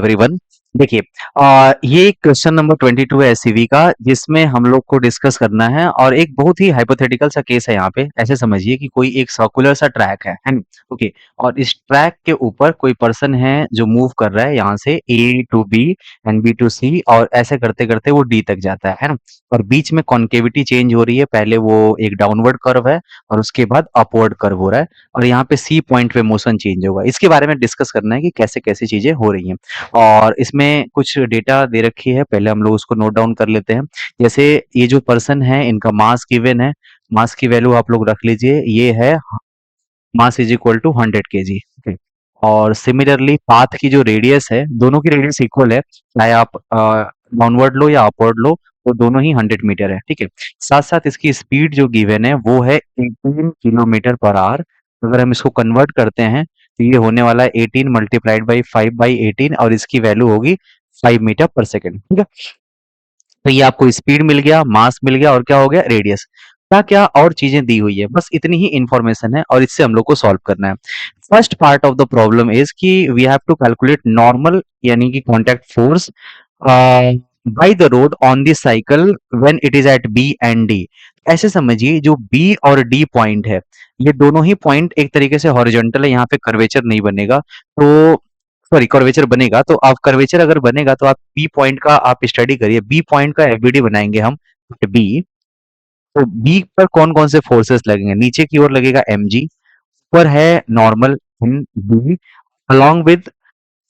Everyone. देखिए, ये question number 22 है एससीवी का, जिसमें हम लोग को डिस्कस करना है और एक बहुत ही हाइपोथेटिकल सा केस है यहाँ पे। ऐसे समझिए कि कोई एक सर्कुलर सा ट्रैक है ना? ओके। और इस ट्रैक के ऊपर कोई पर्सन है जो मूव कर रहा है यहाँ से A to B and B to C, और ऐसे करते करते वो डी तक जाता है ना? और बीच में कॉन्केविटी चेंज हो रही है। पहले वो एक डाउनवर्ड कर्व है और उसके बाद अपवर्ड कर्व हो रहा है, और यहाँ पे सी पॉइंट पे मोशन चेंज होगा। इसके बारे में डिस्कस करना है कि कैसे कैसे चीजें हो रही हैं। और इसमें कुछ डेटा दे रखी है, पहले हम लोग उसको नोट डाउन कर लेते हैं। जैसे ये जो पर्सन है, इनका मास गिवन है। मास की वैल्यू आप लोग रख लीजिए, ये है mass is equal to 100 kg। Okay. और सिमिलरली पाथ की जो रेडियस है, दोनों की रेडियस इक्वल है, चाहे आप डाउनवर्ड लो या अपवर्ड लो, तो दोनों ही 100 मीटर है। ठीक है। साथ साथ इसकी स्पीड जो गिवन है वो है 18 km/h। अगर हम इसको कन्वर्ट करते हैं तो ये होने वाला है 18 मल्टीप्लाइड बाई 5/18, और इसकी वैल्यू होगी 5 मीटर पर सेकेंड। ठीक है। तो ये आपको स्पीड मिल गया, मास मिल गया, और क्या हो गया, रेडियस। क्या क्या और चीजें दी हुई है, बस इतनी ही इंफॉर्मेशन है और इससे हम लोग को सॉल्व करना है। First part of the problem is कि we have to calculate normal यानी कि contact force by the road on the cycle when it is at B and D. ऐसे समझिए, जो बी और डी पॉइंट है, ये दोनों ही पॉइंट एक तरीके से हॉरिजॉन्टल है, यहाँ पे कर्वेचर नहीं बनेगा। तो सॉरी, कर्वेचर बनेगा, तो आप कर्वेचर अगर बनेगा तो आप बी पॉइंट का आप स्टडी करिए। बी पॉइंट का एफबीडी बनाएंगे हम, बी। तो बी पर कौन कौन से फोर्सेस लगेंगे, नीचे की ओर लगेगा mg, ऊपर है normal in B, along with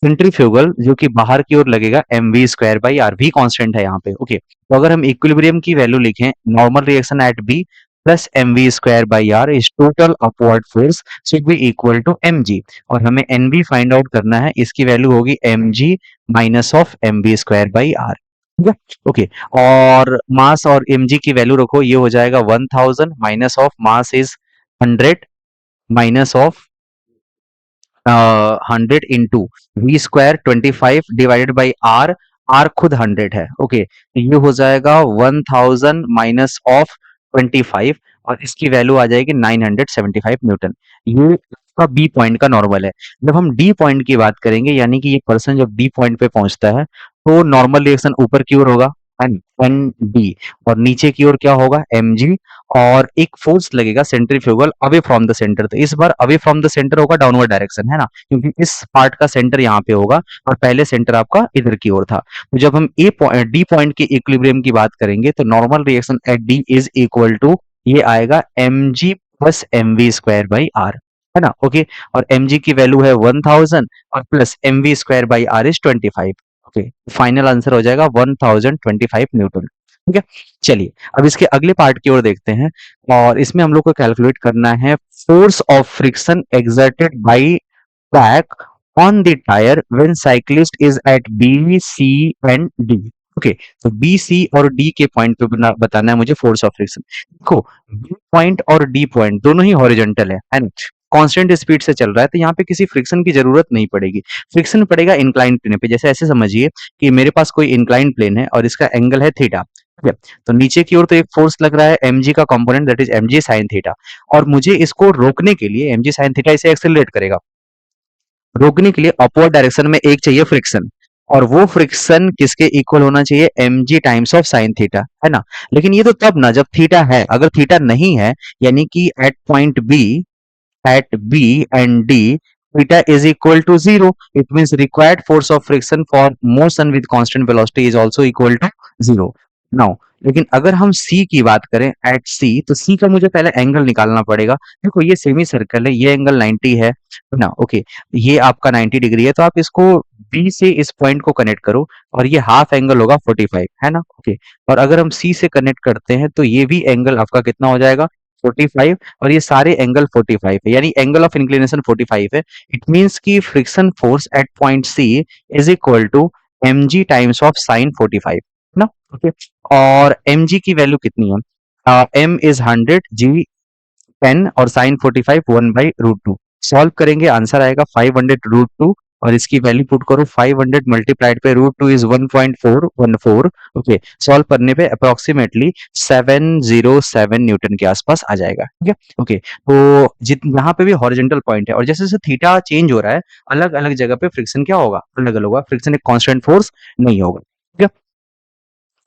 centrifugal जो कि बाहर की ओर लगेगा mv²/r। भी कांस्टेंट है यहाँ पे। ओके। तो अगर हम इक्विलिब्रियम की वैल्यू लिखें, normal reaction at B plus mv²/r is total upward force should be equal to mg। और हमें nv फाइंड आउट करना है, इसकी वैल्यू होगी mg माइनस ऑफ mv²/r। ठीक है। ओके। और मास और mg की वैल्यू रखो, ये हो जाएगा 1000 minus of mass is 100 minus of 100 into V² 25 divided by R. R खुद 100 है। ओके। तो ये हो जाएगा 1000 माइनस ऑफ 25, और इसकी वैल्यू आ जाएगी 975 न्यूटन। ये इसका बी पॉइंट का नॉर्मल है। जब हम डी पॉइंट की बात करेंगे, यानी कि ये पर्सन जब डी पॉइंट पे पहुंचता है, तो नॉर्मल रिएक्शन ऊपर की ओर होगा, एन डी, और नीचे की ओर क्या होगा, एम जी। और एक फोर्स लगेगा centrifugal away from the centre. तो इस बार अवे फ्रॉम द सेंटर होगा डाउनवर्ड डायरेक्शन, है ना, क्योंकि इस पार्ट का सेंटर यहाँ पे होगा और पहले सेंटर आपका इधर की ओर था। तो जब हम ए पॉइंट डी पॉइंट के इक्विलिब्रियम की बात करेंगे, तो normal reaction at D is equal to, ये आएगा M G plus M V square by R, है ना। ओके। और एम जी की वैल्यू है 1000 और plus M V square by R is 25। Okay. Final answer हो जाएगा 1025 न्यूटन। ठीक है। चलिए, अब इसके अगले पार्ट की ओर देखते हैं, और इसमें हम लोग को कैलकुलेट करना है force of friction exerted by back on the tyre when cyclist is at B C and D. Okay. तो बी सी और डी के पॉइंट पे बताना है मुझे फोर्स ऑफ फ्रिक्शन। देखो, बी पॉइंट और डी पॉइंट दोनों ही हॉरिजॉन्टल है ना, कांस्टेंट स्पीड से चल रहा है, तो यहाँ पे किसी फ्रिक्शन की जरूरत नहीं पड़ेगी। फ्रिक्शन पड़ेगा इंक्लाइन प्लेन पे। जैसे ऐसे समझिए कि मेरे पास कोई इंक्लाइन प्लेन है और इसका एंगल है थीटा। ठीक है। तो नीचे की ओर तो एक फोर्स लग रहा है mg का component, that is mg sin theta, और मुझे इसको रोकने के लिए mg sin थीटा इसे एक्सेलरेट करेगा। रोकने के लिए अपवर्ड डायरेक्शन में एक चाहिए फ्रिक्शन, और वो फ्रिक्शन किसके इक्वल होना चाहिए, mg times of sin theta, है ना। लेकिन ये तो तब ना जब थीटा है, अगर थीटा नहीं है, यानी कि at B and D theta is equal to 0, it means required force of friction for motion with constant velocity is also equal to 0। now, लेकिन अगर हम C की बात करें एट C, तो C का मुझे पहले एंगल निकालना पड़ेगा। देखो, ये सेमी सर्कल है, ये एंगल 90 है ना। ओके। ये आपका 90 डिग्री है, तो आप इसको B से इस पॉइंट को कनेक्ट करो, और ये हाफ एंगल होगा 45, है ना। ओके। और अगर हम C से कनेक्ट करते हैं, तो ये भी एंगल आपका कितना हो जाएगा, 45, और ये सारे एंगल 45 है, यानी एंगल ऑफ इंक्लिनेशन 45 है। इट मींस कि friction force at point C is equal to mg times of sine 45, है ना। ओके। और mg की वैल्यू कितनी है, m इज 100, g 10, और साइन 45 1/√2। सॉल्व करेंगे, आंसर आएगा 500√2 और इसकी वैल्यू पुट करो 500 मल्टीप्लाइड पे √2 इज 1.414। ओके, सॉल्व करने पे अप्रोक्सीमेटली 707 न्यूटन के आसपास आ जाएगा। ठीक है, ओके। तो जित यहाँ पे भी हॉरिजॉन्टल पॉइंट है और जैसे जैसे थीटा चेंज हो रहा है अलग अलग जगह पे फ्रिक्शन क्या होगा, अलग अलग होगा, फ्रिक्शन एक कांस्टेंट फोर्स नहीं होगा। ठीक है,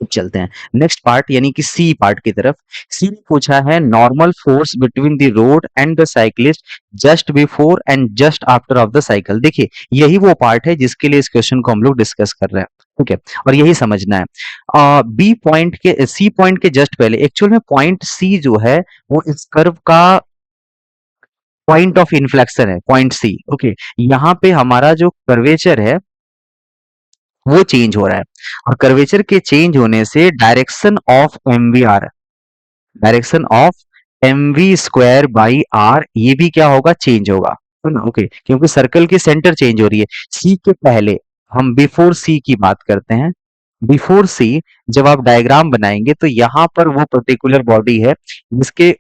अब चलते हैं नेक्स्ट पार्ट यानी कि सी पार्ट की तरफ। सी में पूछा है normal force between the road and the cyclist just before and just after of the cycle. देखिए यही वो पार्ट है जिसके लिए इस क्वेश्चन को हम लोग डिस्कस कर रहे हैं। ठीक है, और यही समझना है। बी पॉइंट के सी पॉइंट के जस्ट पहले एक्चुअल में पॉइंट सी जो है वो इस कर्व का पॉइंट ऑफ इन्फ्लेक्शन है, पॉइंट सी। ओके, यहाँ पे हमारा जो कर्वेचर है वो चेंज हो रहा है और कर्वेचर के चेंज होने से direction of M V square by R ये भी क्या होगा, चेंज होगा, है ना। ओके, क्योंकि सर्कल की सेंटर चेंज हो रही है। सी के पहले हम बिफोर सी की बात करते हैं। बिफोर सी जब आप डायग्राम बनाएंगे तो यहाँ पर वो पर्टिकुलर बॉडी है जिसके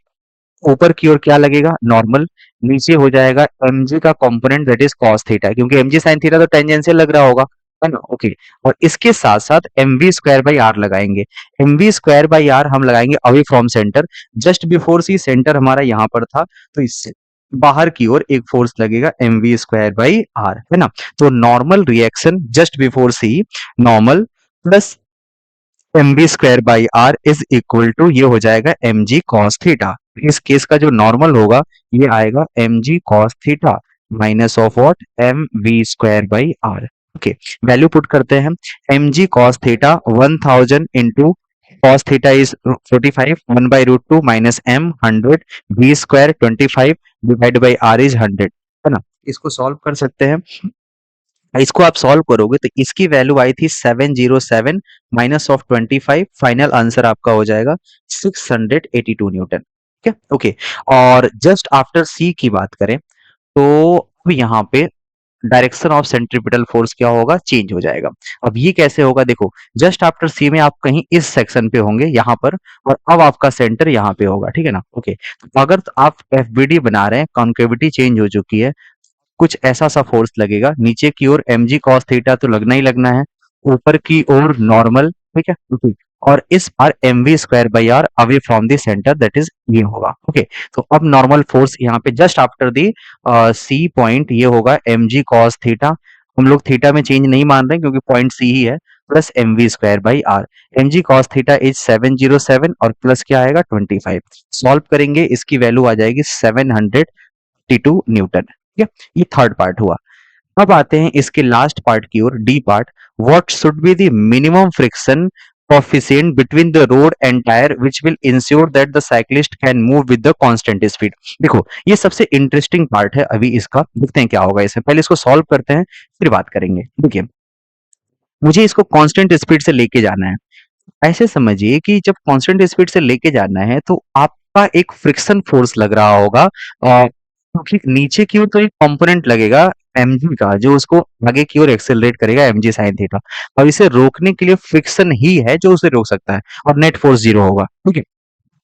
ऊपर की ओर क्या लगेगा, नॉर्मल। नीचे हो जाएगा mg का component that is cos theta, क्योंकि mg sin थीटा तो टेंजेंशियल लग रहा होगा, है ना। ओके, और इसके साथ साथ mv स्क्वायर बाई आर लगाएंगे। mv स्क्वायर बाई आर हम लगाएंगे away from centre, just before C centre हमारा यहाँ पर था तो इससे बाहर की ओर एक फोर्स लगेगा mv स्क्वायर बाई आर, है ना। तो normal reaction just before C, normal plus mv square by R is equal to ये हो जाएगा mg cos थीटा। इस केस का जो नॉर्मल होगा ये आएगा mg cos theta minus of what, mv square by R. Okay, value put करते हैं। mg cos theta 1000 into cos theta is 45, 1 by √2 minus m 100, v square 25 divide by r is 100, है ना। इसको सॉल्व कर सकते हैं। इसको आप सॉल्व करोगे तो इसकी वैल्यू आई थी 707 माइनस ऑफ 25, फाइनल आंसर आपका हो जाएगा 682 न्यूटन। ठीक है, ओके। और जस्ट आफ्टर सी की बात करें तो अब यहाँ पे डायरेक्शन ऑफ सेंट्रीपिटल फोर्स क्या होगा, चेंज हो जाएगा। अब ये कैसे होगा, देखो जस्ट आफ्टर सी में आप कहीं इस सेक्शन पे होंगे यहाँ पर और अब आपका सेंटर यहाँ पे होगा, ठीक है ना। ओके, तो अगर आप एफबीडी बना रहे हैं, कॉन्केविटी चेंज हो चुकी है, कुछ ऐसा सा फोर्स लगेगा, नीचे की ओर mg cos थीटा तो लगना ही लगना है, ऊपर की ओर नॉर्मल, ठीक है। ओके, और इस बार mv square by R away from the centre that is ये होगा। ओके, तो अब नॉर्मल फोर्स यहाँ पे just after the C point ये होगा mg cos थीटा, हम लोग थीटा में चेंज नहीं मान रहे क्योंकि पॉइंट सी ही है, plus mv square by R. mg cos theta is 707 और प्लस क्या आएगा 25। सॉल्व करेंगे इसकी वैल्यू आ जाएगी 752 न्यूटन। ठीक है, ये थर्ड पार्ट हुआ। अब आते हैं इसके लास्ट पार्ट की ओर, D part. What should be the minimum friction coefficient between the road and tire which will ensure that the cyclist can move with the constant speed। देखो ये सबसे इंटरेस्टिंग पार्ट है, अभी इसका देखते हैं क्या होगा। इससे पहले इसको सॉल्व करते हैं फिर बात करेंगे। देखिए मुझे इसको कांस्टेंट स्पीड से लेके जाना है। ऐसे समझिए कि जब कांस्टेंट स्पीड से लेके जाना है तो आपका एक फ्रिक्शन फोर्स लग रहा होगा, क्योंकि नीचे की ओर तो एक कंपोनेंट लगेगा mg का जो उसको आगे की ओर एक्सेलरेट करेगा mg sin थीटा, और इसे रोकने के लिए फ्रिक्शन ही है जो उसे रोक सकता है और नेट फोर्स जीरो होगा। ठीक है,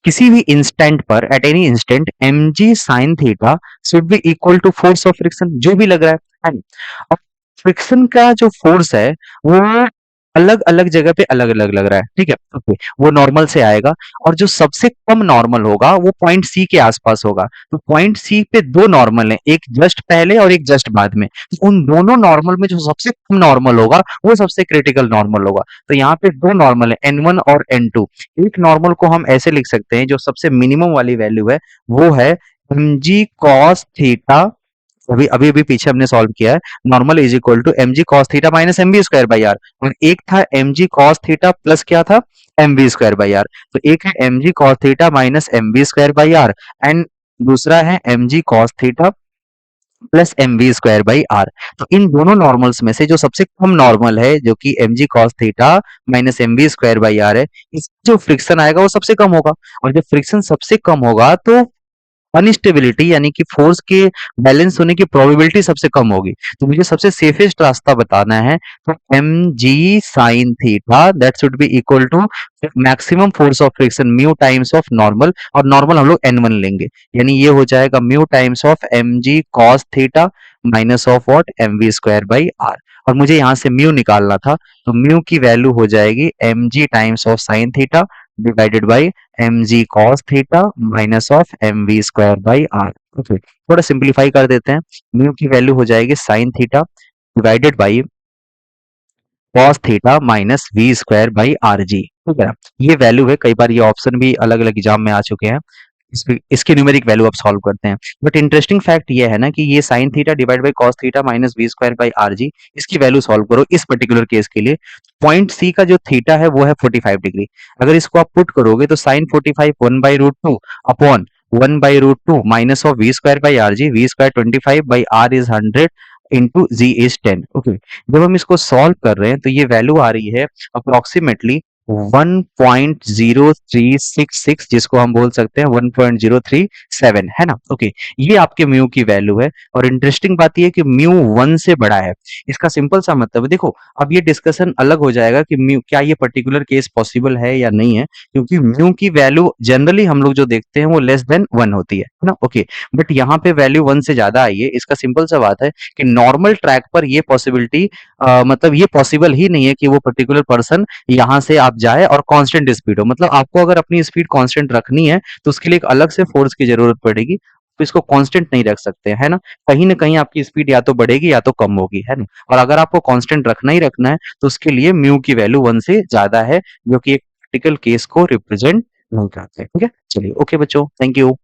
किसी भी इंस्टेंट पर at any instant mg sin theta should be equal to force of friction जो भी लग रहा है ना? अब फ्रिक्शन का जो फोर्स है वो अलग अलग जगह पे अलग अलग लग रहा है, ठीक है। ओके, वो नॉर्मल से आएगा और जो सबसे कम नॉर्मल होगा वो पॉइंट सी के आसपास होगा। तो पॉइंट सी पे दो नॉर्मल है, एक जस्ट पहले और एक जस्ट बाद में, तो उन दोनों नॉर्मल में जो सबसे कम नॉर्मल होगा वो सबसे क्रिटिकल नॉर्मल होगा। तो यहाँ पे दो नॉर्मल है n1 और n2। एक नॉर्मल को हम ऐसे लिख सकते हैं, जो सबसे मिनिमम वाली वैल्यू है वो है mg cos थीटा, अभी अभी अभी पीछे हमने सॉल्व किया है, normal is equal to mg cos theta minus mv square by R. और एक था mg cos थीटा प्लस क्या था, mv स्क्वायर बाई आर। तो एक है mg cos theta minus mv square by R and दूसरा है mg cos theta plus mv square by R. तो इन दोनों नॉर्मल्स में से जो सबसे कम नॉर्मल है जो कि mg cos theta minus mv square by R है, इसका जो फ्रिक्शन आएगा वो सबसे कम होगा। और जब फ्रिक्शन सबसे कम होगा तो अनस्टेबिलिटी यानी कि फोर्स के बैलेंस होने की प्रोबेबिलिटी सबसे कम होगी। तो मुझे सबसे सेफेस्ट रास्ता बताना है, तो mg sin theta that should be equal to maximum force of friction mu times of normal, और नॉर्मल हम लोग n1 लेंगे, यानी ये हो जाएगा mu times of mg cos theta minus of what M V square by R, और मुझे यहाँ से म्यू निकालना था, तो म्यू की वैल्यू हो जाएगी M G times of sine theta divided by M G cos theta minus of M V square by R. Okay, थोड़ा सिंप्लीफाई कर देते हैं। म्यू की वैल्यू हो जाएगी sine theta divided by cos theta minus V square by are G. ठीक है ना? ये वैल्यू है, कई बार ये ऑप्शन भी अलग अलग एग्जाम में आ चुके हैं। इसकी न्यूमेरिक वैल्यू अब सॉल्व करते हैं। बट इंटरेस्टिंग फैक्ट ये है ना कि ये sine theta divide by cos theta minus V square by are G, इसकी वैल्यू सॉल्व करो इस पर्टिकुलर केस के लिए। पॉइंट सी का जो थीटा है वो है 45 डिग्री। अगर इसको आप पुट करोगे तो sine 45 1/√2 upon 1/√2 minus of V square by are जी, वी स्क्वायर 25 by R is 100 into G is 10। Okay, जब हम इसको सॉल्व कर रहे हैं तो ये वैल्यू आ रही है अप्रोक्सीमेटली 1.0366, जिसको हम बोल सकते हैं 1.037, है ना? ओके, ये आपके म्यू की वैल्यू है। और इंटरेस्टिंग बात ये है कि म्यू 1 से बड़ा है। इसका सिंपल सा मतलब है, देखो अब ये डिस्कशन अलग हो जाएगा कि म्यू क्या ये पर्टिकुलर केस पॉसिबल है या नहीं है, क्योंकि म्यू की वैल्यू जनरली हम लोग जो देखते हैं वो लेस देन 1 होती है ना? ओके, बट यहाँ पे वैल्यू 1 से ज्यादा आई है। इसका सिंपल सा बात है कि नॉर्मल ट्रैक पर ये पॉसिबिलिटी मतलब ये पॉसिबल ही नहीं है कि वो पर्टिकुलर पर्सन यहाँ से आप जाए और कांस्टेंट स्पीड हो। मतलब आपको अगर अपनी स्पीड कांस्टेंट रखनी है तो उसके लिए एक अलग से फोर्स की जरूरत पड़ेगी, तो इसको कांस्टेंट नहीं रख सकते, है ना? कहीं ना कहीं आपकी स्पीड या तो बढ़ेगी या तो कम होगी, है ना? और अगर आपको कांस्टेंट रखना ही रखना है तो उसके लिए म्यू की वैल्यू 1 से ज्यादा है, जो कि एक क्रिटिकल केस को रिप्रेजेंट नहीं करते। ठीक है, चलिए, ओके बच्चों, थैंक यू।